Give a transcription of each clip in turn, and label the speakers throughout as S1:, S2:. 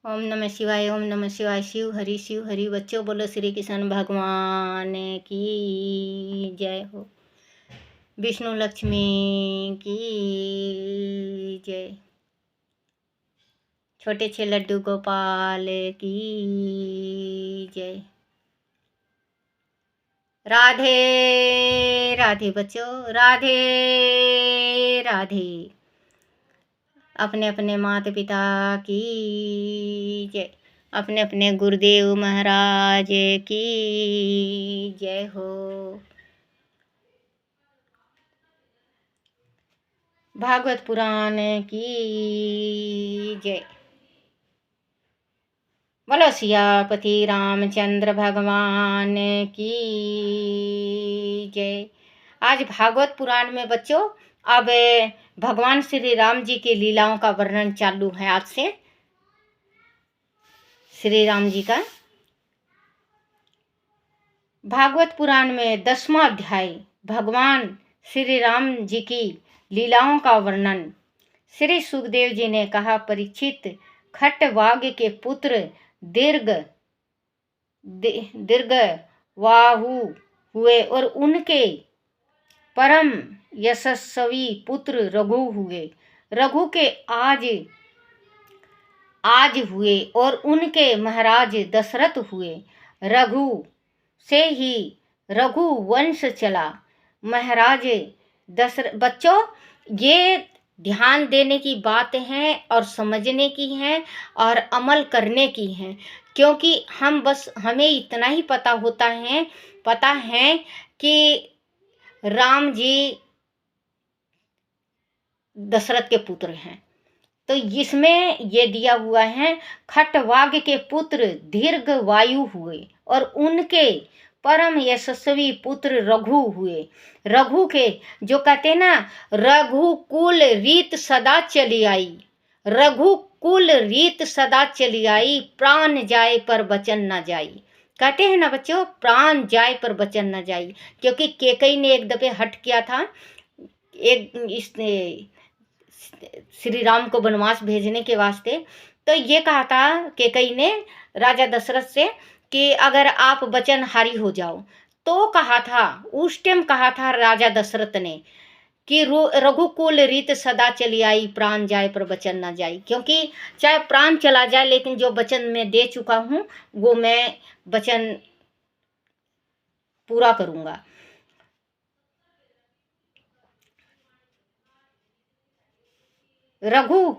S1: ओम नमः शिवाय। ओम नमः शिवाय। शिव हरि। बच्चों बोलो श्री कृष्ण भगवान की जय हो। विष्णु लक्ष्मी की जय। छोटे छे लड्डू गोपाल की जय। राधे राधे बच्चों, राधे राधे। अपने अपने माता पिता की जय। अपने अपने गुरुदेव महाराज की जय हो। भागवत पुराण की जय। बोलो सियापति रामचंद्र भगवान की जय। आज भागवत पुराण में बच्चों अब भगवान श्री राम जी की लीलाओं का वर्णन चालू है। आज से श्री राम जी का भागवत पुराण में 10वां अध्याय भगवान श्री राम जी की लीलाओं का वर्णन। श्री सुखदेव जी ने कहा, परीक्षित, खट्टवाग के पुत्र दीर्घवाहु हुए और उनके परम यशस्वी पुत्र रघु हुए। रघु के आज हुए और उनके महाराज दशरथ हुए। रघु से ही रघु वंश चला। महाराज दशरथ। बच्चों ये ध्यान देने की बात है और समझने की है और अमल करने की है, क्योंकि हमें इतना ही पता है कि राम जी दशरथ के पुत्र हैं। तो इसमें ये दिया हुआ है, खट्टवाग के पुत्र दीर्घवायु हुए और उनके परम यशस्वी पुत्र रघु हुए। रघु के जो कहते हैं ना, रघुकुल रीत सदा चली आई। रघुकुल रीत सदा चली आई, प्राण जाए पर वचन न जाई। कहते हैं ना बच्चों, प्राण जाए पर वचन न जाई। क्योंकि केकई ने एक दफे हट किया था श्री राम को वनवास भेजने के वास्ते। तो ये कहा था केकई ने राजा दशरथ से कि अगर आप वचनहारी हो जाओ, तो कहा था, उस टाइम कहा था राजा दशरथ ने कि रघुकुल रीत सदा चली आई, प्राण जाए पर वचन ना जाए। क्योंकि चाहे प्राण चला जाए, लेकिन जो वचन मैं दे चुका हूँ वो मैं वचन पूरा करूँगा। रघु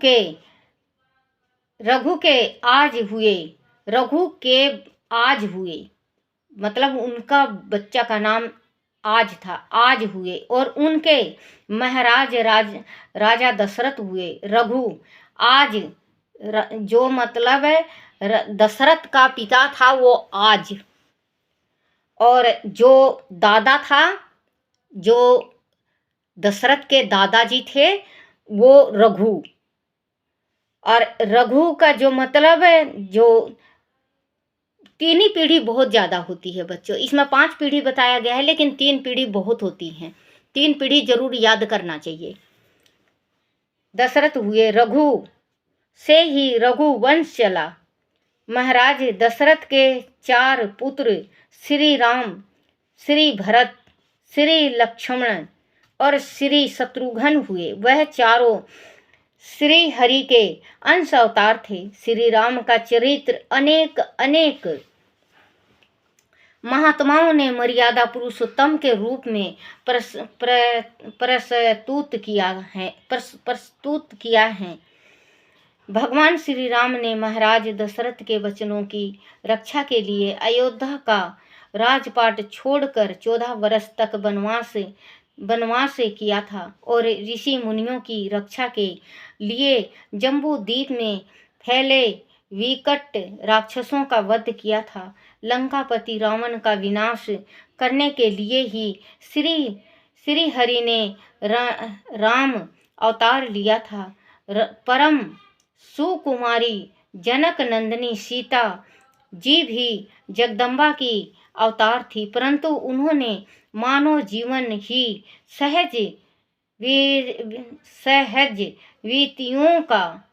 S1: के आज हुए, मतलब उनका बच्चा का नाम आज था, आज हुए और उनके महाराज राजा दशरथ हुए। रघु आज जो मतलब है दशरथ का पिता था वो आज, और जो दादा था, जो दशरथ के दादाजी थे वो रघु। और रघु का जो मतलब है, जो तीन ही पीढ़ी बहुत ज़्यादा होती है बच्चों। इसमें 5 पीढ़ी बताया गया है, लेकिन 3 पीढ़ी बहुत होती हैं। 3 पीढ़ी जरूर याद करना चाहिए। दशरथ हुए, रघु से ही रघु वंश चला। महाराज दशरथ के 4 पुत्र श्री राम, श्री भरत, श्री लक्ष्मण और श्री शत्रुघ्न हुए। वह चारों श्री हरि के अंश अवतार थे। श्री राम का चरित्र अनेक महात्माओं ने मर्यादा पुरुषोत्तम के रूप में प्रस्तुत किया है। भगवान श्री राम ने महाराज दशरथ के वचनों की रक्षा के लिए अयोध्या का राजपाट छोड़कर 14 वर्ष तक वनवास किया था और ऋषि मुनियों की रक्षा के लिए जम्बू द्वीप में फैले विकट राक्षसों का वध किया था। लंकापति रावण का विनाश करने के लिए ही श्री हरि ने राम अवतार लिया था। परम सुकुमारी जनक नंदिनी सीता जी भी जगदम्बा की अवतार थी, परंतु उन्होंने मानव जीवन ही सहज वीतियों का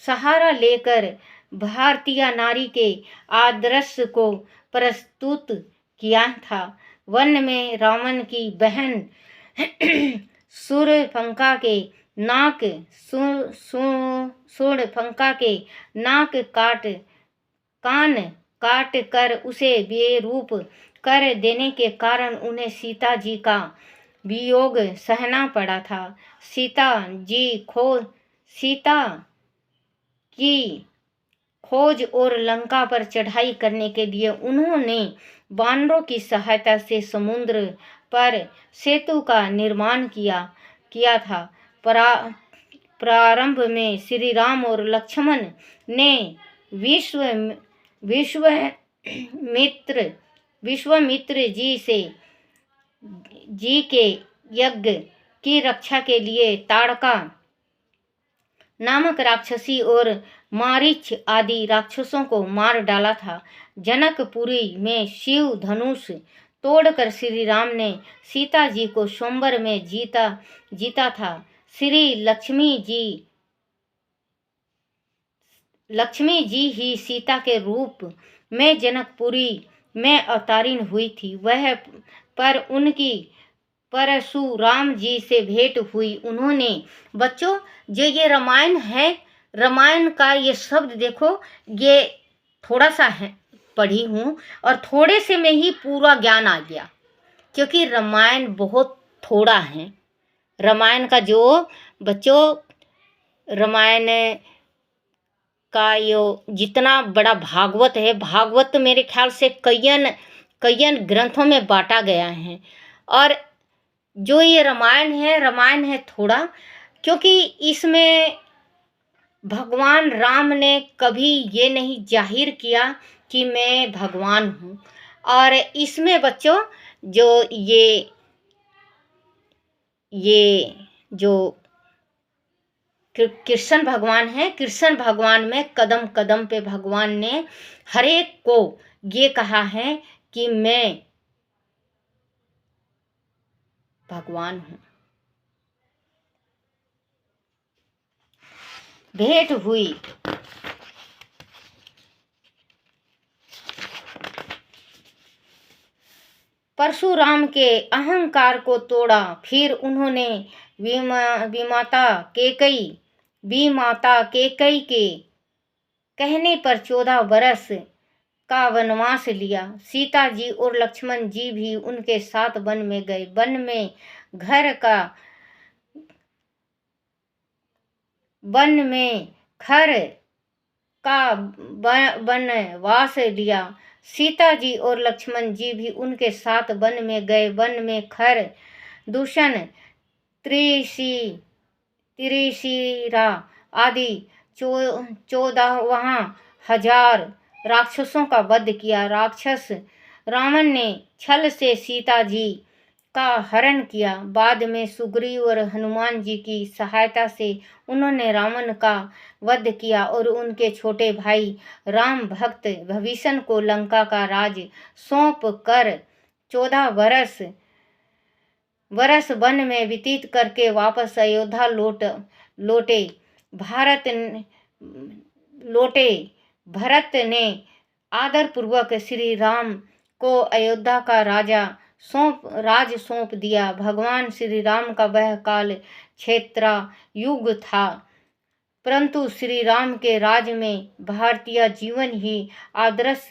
S1: सहारा लेकर भारतीय नारी के आदर्श को प्रस्तुत किया था। वन में रावण की बहन शूर्पणखा के नाक शूर्पणखा के नाक कान काट कर उसे बेरूप कर देने के कारण उन्हें सीता जी का वियोग सहना पड़ा था। सीता की खोज और लंका पर चढ़ाई करने के लिए उन्होंने वानरों की सहायता से समुद्र पर सेतु का निर्माण किया था। प्रारंभ में श्री राम और लक्ष्मण ने विश्वामित्र जी के यज्ञ की रक्षा के लिए ताड़का नामक राक्षसी और मारीच आदि राक्षसों को मार डाला था। जनकपुरी में शिव धनुष तोड़कर श्री राम ने सीता जी को स्वयंवर में जीता था। श्री लक्ष्मी जी ही सीता के रूप में जनकपुरी में अवतारित हुई थी। वह पर उनकी परशुराम जी से भेंट हुई। उन्होंने बच्चों जो ये रामायण है, रामायण का ये शब्द देखो, ये थोड़ा सा है पढ़ी हूँ और थोड़े से में ही पूरा ज्ञान आ गया, क्योंकि रामायण बहुत थोड़ा है। रामायण का जो बच्चों रामायण का यो जितना बड़ा भागवत है, भागवत मेरे ख्याल से कईयन ग्रंथों में बांटा गया है। और जो ये रामायण है थोड़ा, क्योंकि इसमें भगवान राम ने कभी ये नहीं जाहिर किया कि मैं भगवान हूँ। और इसमें बच्चों जो ये जो कृष्ण भगवान है, कृष्ण भगवान में कदम कदम पे भगवान ने हर एक को ये कहा है कि मैं भगवान हूँ। भेंट हुई। परशुराम के अहंकार को तोड़ा। फिर उन्होंने विमाता केकई के कहने पर 14 बरस का वनवास लिया। सीता जी और लक्ष्मण जी भी उनके साथ वन में गए। वन में खर का वनवास लिया। सीता जी और लक्ष्मण जी भी उनके साथ वन में गए। वन में खर दूषण त्रिशिरा आदि 14,000 राक्षसों का वध किया। राक्षस रावण ने छल से सीता जी का हरण किया। बाद में सुग्रीव और हनुमान जी की सहायता से उन्होंने रावण का वध किया और उनके छोटे भाई राम भक्त विभीषण को लंका का राज सौंप कर 14 बरस वन में व्यतीत करके वापस अयोध्या लौटे। भरत ने आदरपूर्वक श्री राम को अयोध्या का राज सौंप दिया। भगवान श्री राम का वह काल क्षेत्रायुग था, परंतु श्री राम के राज में भारतीय जीवन ही आदर्श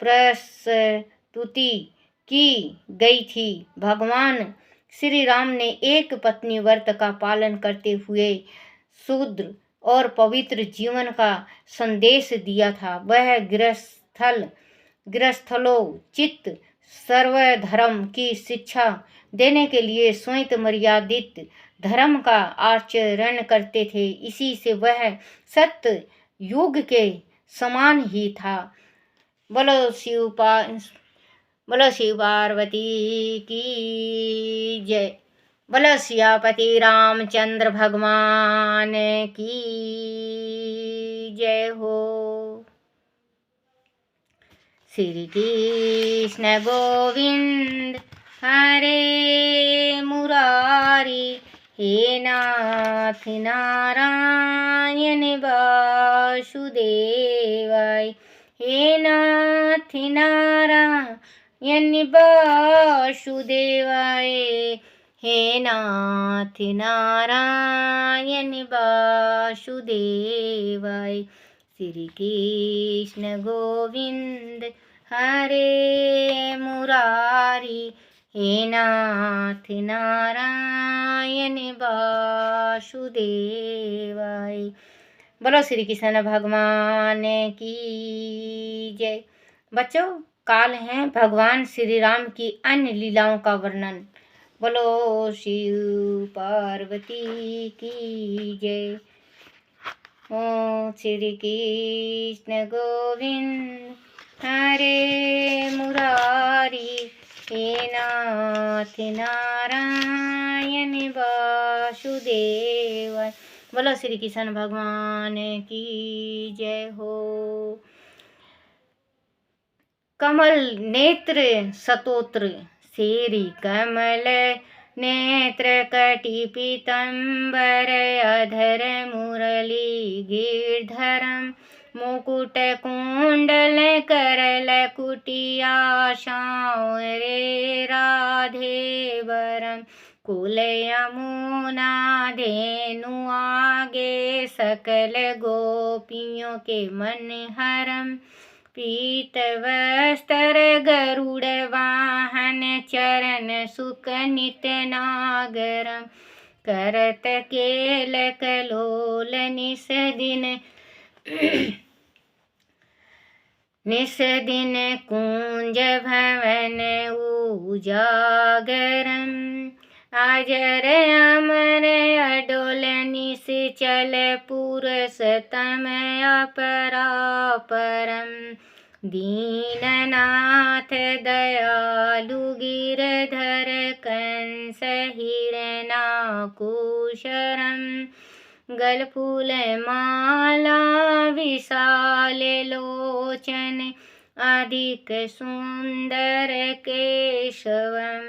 S1: प्रस्तुति की गई थी। भगवान श्री राम ने एक पत्नी व्रत का पालन करते हुए शुद्र और पवित्र जीवन का संदेश दिया था। वह गृहस्थलोचित सर्वधर्म की शिक्षा देने के लिए स्वयं मर्यादित धर्म का आचरण करते थे। इसी से वह सत्य युग के समान ही था। बोलो शिव पार्वती की जय। बोलो सियापति रामचंद्र भगवान की जय हो। श्री कृष्ण गोविंद हरे मुरारी, हे नाथ नारायण वासुदेवाय। हे नाथ नारायण वासुदेवाय। हे नाथ नारायण वासुदेवाय। श्री कृष्ण गोविंद हरे मुरारी। हे नाथ नारायण वासुदेवाय। बोलो श्री कृष्ण भगवान की जय। बच्चों, काल है भगवान श्री राम की अन्य लीलाओं का वर्णन। बोलो शिव पार्वती की जय। ओ श्री कृष्ण गोविंद हरे मुरारी। हे नाथ नारायण वासुदेवाय। बोलो श्री कृष्ण भगवान की जय हो। कमल नेत्र स्तोत्र श्री कमल नेत्र कटि पीतंबर अधर मुरली गिरधरम मुकुट कुंडल करल कुटिया रे राधे वरम कुल यमुना धेनु आगे सकल गोपियों के मन हरम पीत वस्त्र गरुड़ वाहन चरण सुख नित नागरम करत केल कलोल निस दिन कुंज भवन उजागरम अजर अमर अडोल निश्चल पुरुषतम अपरापरम दीननाथ दयालु गिरधर कंस हिरणाकुशरम गलफूल माला विशाल लोचन अधिक सुंदर केशवम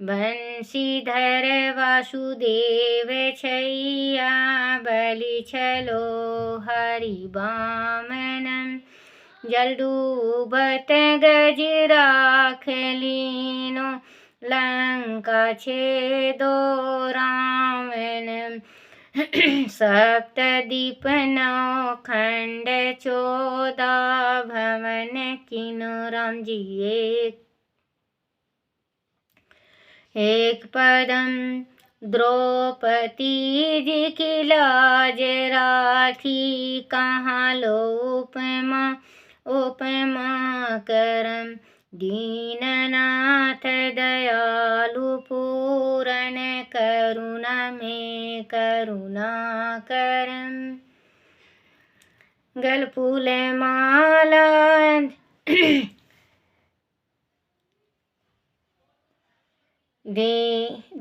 S1: बंशीधर वासुदेव छैया बलि छलो हरि बामनम जलडूबत गजराख लीनो लंका छेदो रावण सप्त दीप नौ खंड 14 भवन किनो राम जी एक पदम द्रौपदी जी की लाज राखी कहाँ लो उपमा करम दीननाथ दयालु पूरन करुणा में करुणा करम गलफूल माला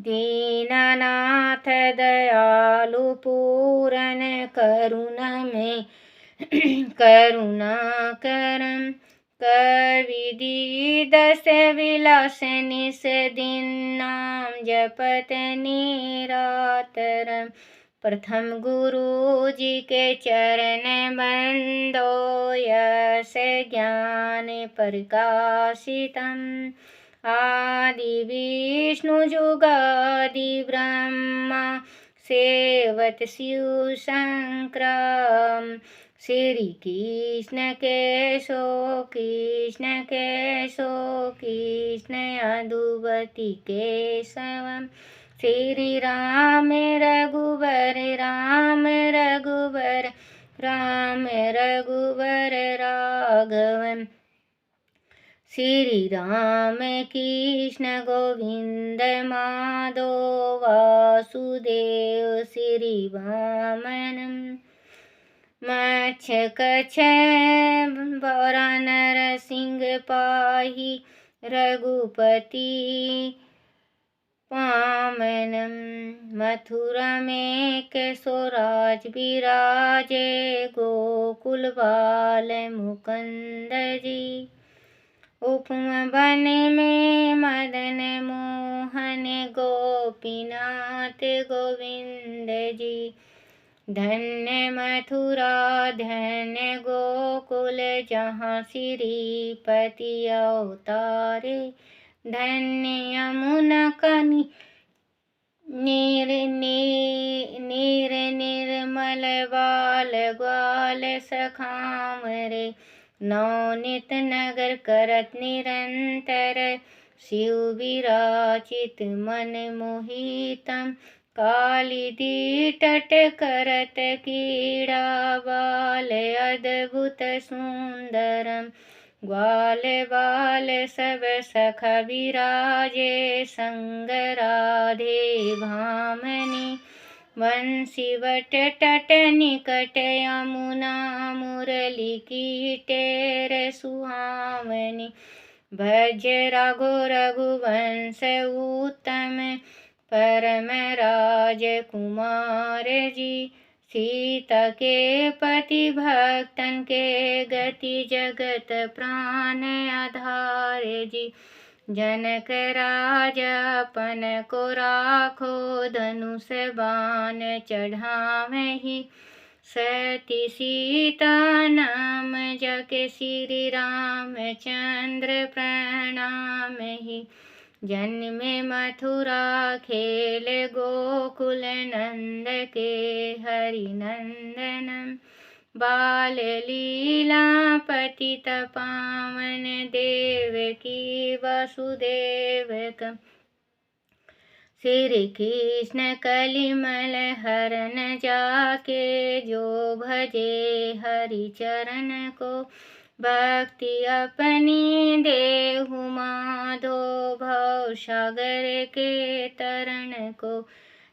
S1: दीननाथ दयालु पूरन करुणा में करुणा करम कविधि दस विलास निस दिन नाम जपत निरातरम प्रथम गुरु जी के चरण बंदो यस ज्ञान प्रकाशितम आदि विष्णु जुगादि ब्रह्मा सेवत शिव शंकरम श्री कृष्ण केशो कृष्ण केशो कृष्ण अदुवती केशवम श्री राम रघुवर राम रघुवर राम रघुवर राघवम श्री राम कृष्ण गोविंद माधो वासुदेव श्री वामनम मच्छ कच्छ बौरा नरसिंह पाही रघुपति पामनम मथुरा में केशोराज विराजे गोकुल बाल मुकुंद जी उपमा वन में मदन मोहन गोपीनाथ गोविंद जी। धन्य मथुरा धन्य गोकुल जहाँ श्रीपति अवतारे। धन्य यमुना का नीर निर्मल बाल ग्वाल सखाम रे। नवनीत नगर करत निरंतर शिव विराचित मन मोहितम। कालिदी तट करत कीड़ा बाल अद्भुत सुंदरम। ग्वाल बाल सब सख विराजे संग राधे भामनी। बंसी बट तट निकट यमुना मुरली की टेर सुहावनी। भज रघु रघुवंश उत्तम परम राजकुमार जी। सीता के पति भक्तन के गति जगत प्राण आधार जी। जनक राजा अपन को राखो धनुष बाण चढ़ावहि। सती सीता नाम जके श्री रामचंद्र प्रणामहि। जन्मे मथुरा खेल गोकुल नंद के हरि नंदनम। बाल लीला पतित पावन देवकी वसुदेवकम। श्री कृष्ण कलिमल हरन जाके जो भजे हरि चरण को। भक्ति अपनी देहु माधो भव सागर के तरन को।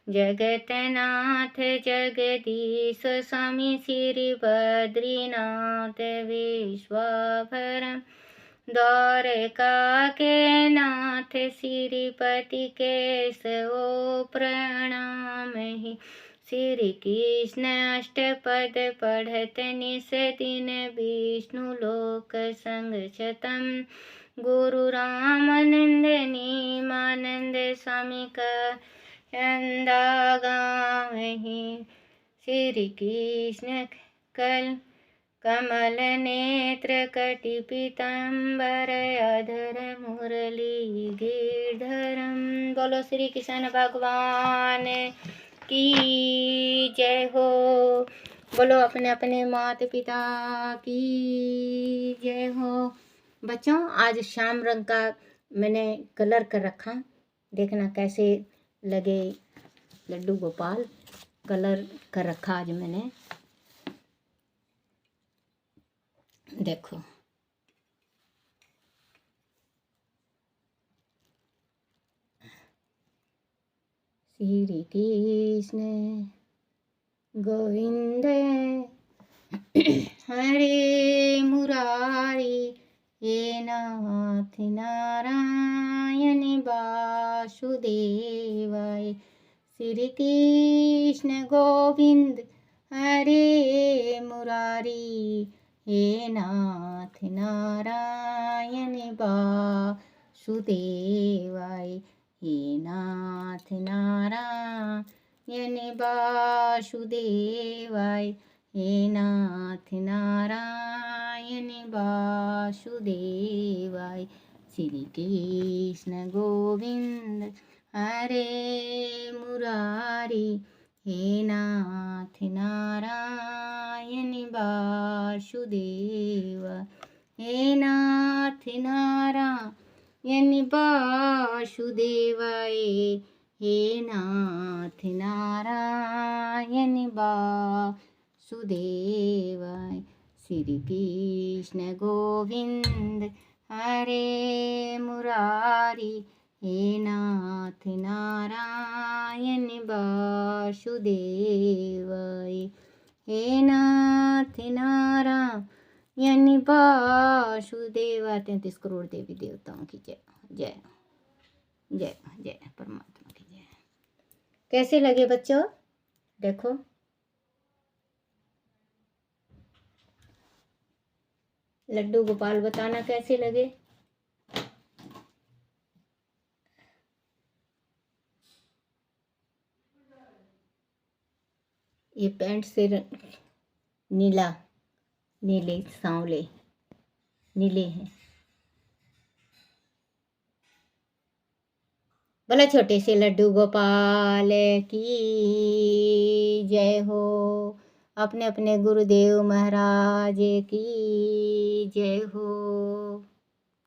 S1: जगतनाथ जगदीश स्वामी श्री बद्रीनाथ विश्वाभरम। द्वारका के नाथ श्रीपति केशव प्रणामहि। श्री कृष्ण अष्टपद पढ़त निस दिन विष्णु लोक संग शतम। गुरु रामानंदनी मानंद स्वामी का चंदा गावहि। श्री कृष्ण कमल नेत्र कटि पीताम्बर अधर मुरली गिरधरम। बोलो श्री कृष्ण भगवान की जय हो। बोलो अपने अपने माता पिता की जय हो। बच्चों आज श्याम रंग का मैंने कलर कर रखा, देखना कैसे लगे। लड्डू गोपाल कलर कर रखा आज मैंने, देखो। श्री कृष्ण गोविंद हरे मुरारी हे नाथ नारायण वासुदेवाय। श्री कृष्ण गोविंद हरे मुरारी हे नाथ नारायण वासुदेवाय। हे नाथ नारायण वासुदेवाय। हे नाथ नारायण वासुदेवाय। श्री कृष्ण गोविंद हरे मुरारी हे नाथ नारायण वासुदेवाय। हे नाथ नारायण वासुदेवाय। हे नाथ नारायण वासुदेवाय। श्री कृष्ण गोविंद हरे मुरारी हे नाथ नारायण वासुदेवाय। हे नाथ नारायण वासुदेवाय। 33 करोड़ देवी देवताओं की जय जय जय जय परमात्मा की जय। कैसे लगे बच्चों, देखो। लड्डू गोपाल बताना कैसे लगे। ये पैंट से नीला, नीले सांवले नीले हैं। बोला छोटे से लड्डू गोपाल की जय हो। अपने अपने गुरुदेव महाराज की जय हो।